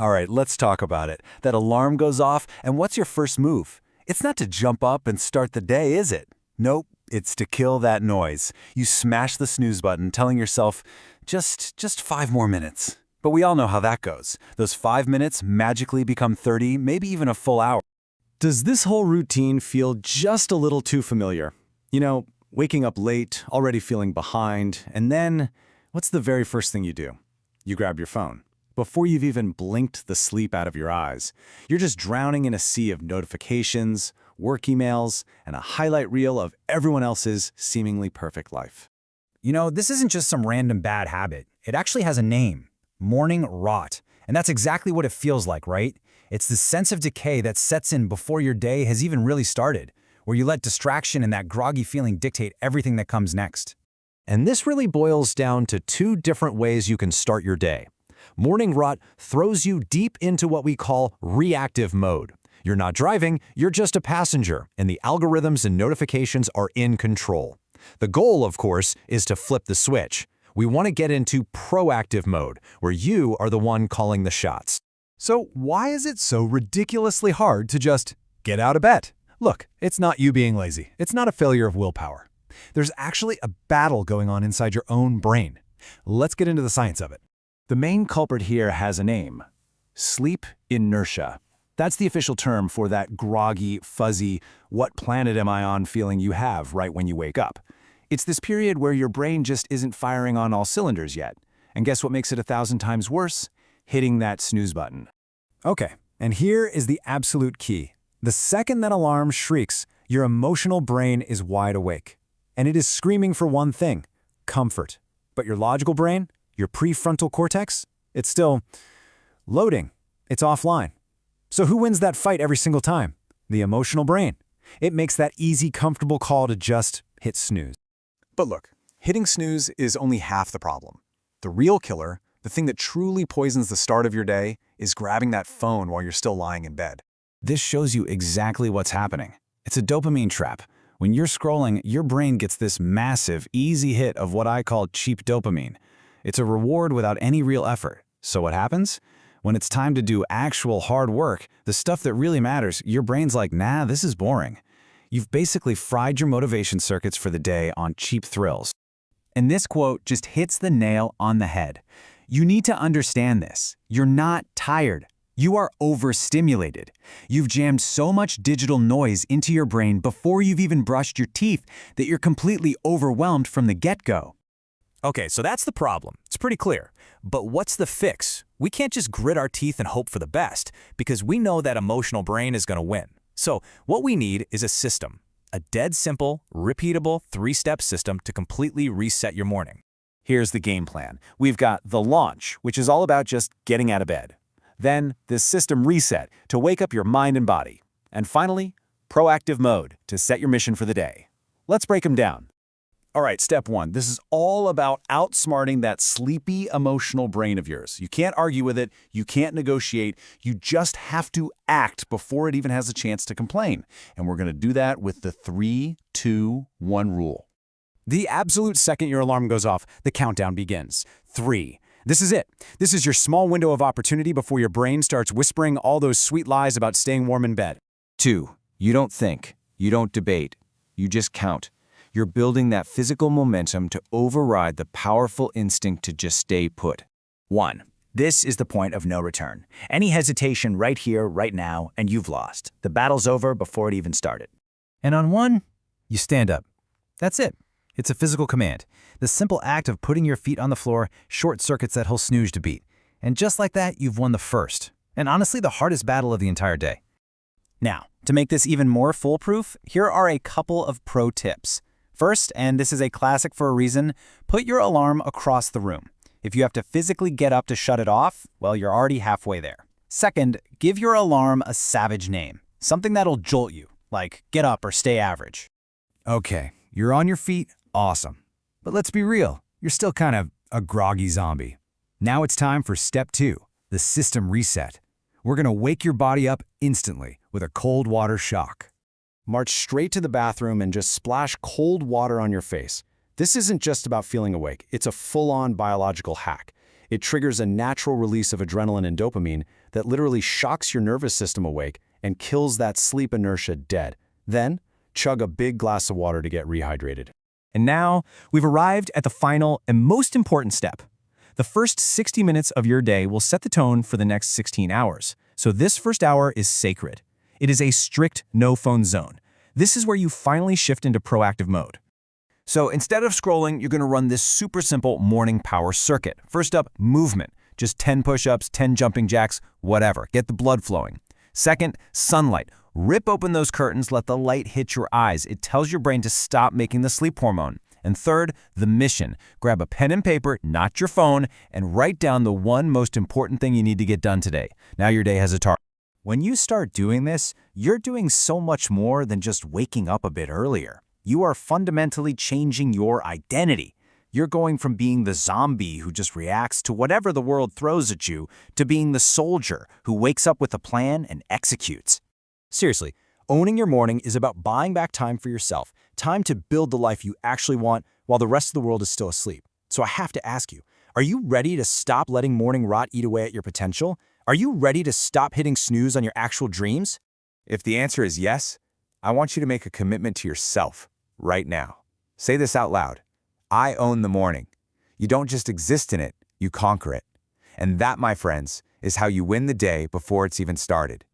All right, let's talk about it. That alarm goes off, and what's your first move? It's not to jump up and start the day, is it? Nope, it's to kill that noise. You smash the snooze button, telling yourself, just 5 more minutes. But we all know how that goes. Those 5 minutes magically become 30, maybe even a full hour. Does this whole routine feel just a little too familiar? You know, waking up late, already feeling behind, and then, what's the very first thing you do? You grab your phone. Before you've even blinked the sleep out of your eyes, you're just drowning in a sea of notifications, work emails, and a highlight reel of everyone else's seemingly perfect life. You know, this isn't just some random bad habit. It actually has a name: morning rot. And that's exactly what it feels like, right? It's the sense of decay that sets in before your day has even really started, where you let distraction and that groggy feeling dictate everything that comes next. And this really boils down to 2 different ways you can start your day. Morning rot throws you deep into what we call reactive mode. You're not driving, you're just a passenger, and the algorithms and notifications are in control. The goal, of course, is to flip the switch. We want to get into proactive mode, where you are the one calling the shots. So why is it so ridiculously hard to just get out of bed? Look, it's not you being lazy. It's not a failure of willpower. There's actually a battle going on inside your own brain. Let's get into the science of it. The main culprit here has a name: sleep inertia. That's the official term for that groggy, fuzzy, what planet am I on feeling you have right when you wake up. It's this period where your brain just isn't firing on all cylinders yet. And guess what makes it 1,000 times worse? Hitting that snooze button. Okay, and here is the absolute key. The second that alarm shrieks, your emotional brain is wide awake. And it is screaming for one thing: comfort. But your logical brain, your prefrontal cortex, it's still loading. It's offline. So who wins that fight every single time? The emotional brain. It makes that easy, comfortable call to just hit snooze. But look, hitting snooze is only half the problem. The real killer, the thing that truly poisons the start of your day, is grabbing that phone while you're still lying in bed. This shows you exactly what's happening. It's a dopamine trap. When you're scrolling, your brain gets this massive, easy hit of what I call cheap dopamine. It's a reward without any real effort. So what happens? When it's time to do actual hard work, the stuff that really matters, your brain's like, nah, this is boring. You've basically fried your motivation circuits for the day on cheap thrills. And this quote just hits the nail on the head. You need to understand this. You're not tired. You are overstimulated. You've jammed so much digital noise into your brain before you've even brushed your teeth that you're completely overwhelmed from the get-go. Okay, so that's the problem. It's pretty clear. But what's the fix? We can't just grit our teeth and hope for the best, because we know that emotional brain is going to win. So what we need is a system, a dead simple, repeatable 3-step system to completely reset your morning. Here's the game plan. We've got the launch, which is all about just getting out of bed. Then this system reset to wake up your mind and body. And finally, proactive mode to set your mission for the day. Let's break them down. All right, step 1. This is all about outsmarting that sleepy, emotional brain of yours. You can't argue with it. You can't negotiate. You just have to act before it even has a chance to complain. And we're going to do that with the 3, 2, 1 rule. The absolute second your alarm goes off, the countdown begins. 3. This is it. This is your small window of opportunity before your brain starts whispering all those sweet lies about staying warm in bed. 2. You don't think. You don't debate. You just count. You're building that physical momentum to override the powerful instinct to just stay put. 1. This is the point of no return. Any hesitation right here, right now, and you've lost. The battle's over before it even started. And on 1, you stand up. That's it. It's a physical command. The simple act of putting your feet on the floor short-circuits that whole snooze to beat. And just like that, you've won the first, and honestly the hardest battle of the entire day. Now, to make this even more foolproof, here are a couple of pro tips. First, and this is a classic for a reason, put your alarm across the room. If you have to physically get up to shut it off, well, you're already halfway there. Second, give your alarm a savage name, something that'll jolt you, like get up or stay average. Okay, you're on your feet, awesome. But let's be real, you're still kind of a groggy zombie. Now it's time for step 2, the system reset. We're going to wake your body up instantly with a cold water shock. March straight to the bathroom and just splash cold water on your face. This isn't just about feeling awake. It's a full-on biological hack. It triggers a natural release of adrenaline and dopamine that literally shocks your nervous system awake and kills that sleep inertia dead. Then, chug a big glass of water to get rehydrated. And now, we've arrived at the final and most important step. The first 60 minutes of your day will set the tone for the next 16 hours. So this first hour is sacred. It is a strict no-phone zone. This is where you finally shift into proactive mode. So instead of scrolling, you're going to run this super simple morning power circuit. First up, movement. Just 10 push-ups, 10 jumping jacks, whatever. Get the blood flowing. Second, sunlight. Rip open those curtains, let the light hit your eyes. It tells your brain to stop making the sleep hormone. And third, the mission. Grab a pen and paper, not your phone, and write down the one most important thing you need to get done today. Now your day has a target. When you start doing this, you're doing so much more than just waking up a bit earlier. You are fundamentally changing your identity. You're going from being the zombie who just reacts to whatever the world throws at you to being the soldier who wakes up with a plan and executes. Seriously, owning your morning is about buying back time for yourself, time to build the life you actually want while the rest of the world is still asleep. So I have to ask you, are you ready to stop letting morning rot eat away at your potential? Are you ready to stop hitting snooze on your actual dreams? If the answer is yes, I want you to make a commitment to yourself right now. Say this out loud. I own the morning. You don't just exist in it, you conquer it. And that, my friends, is how you win the day before it's even started.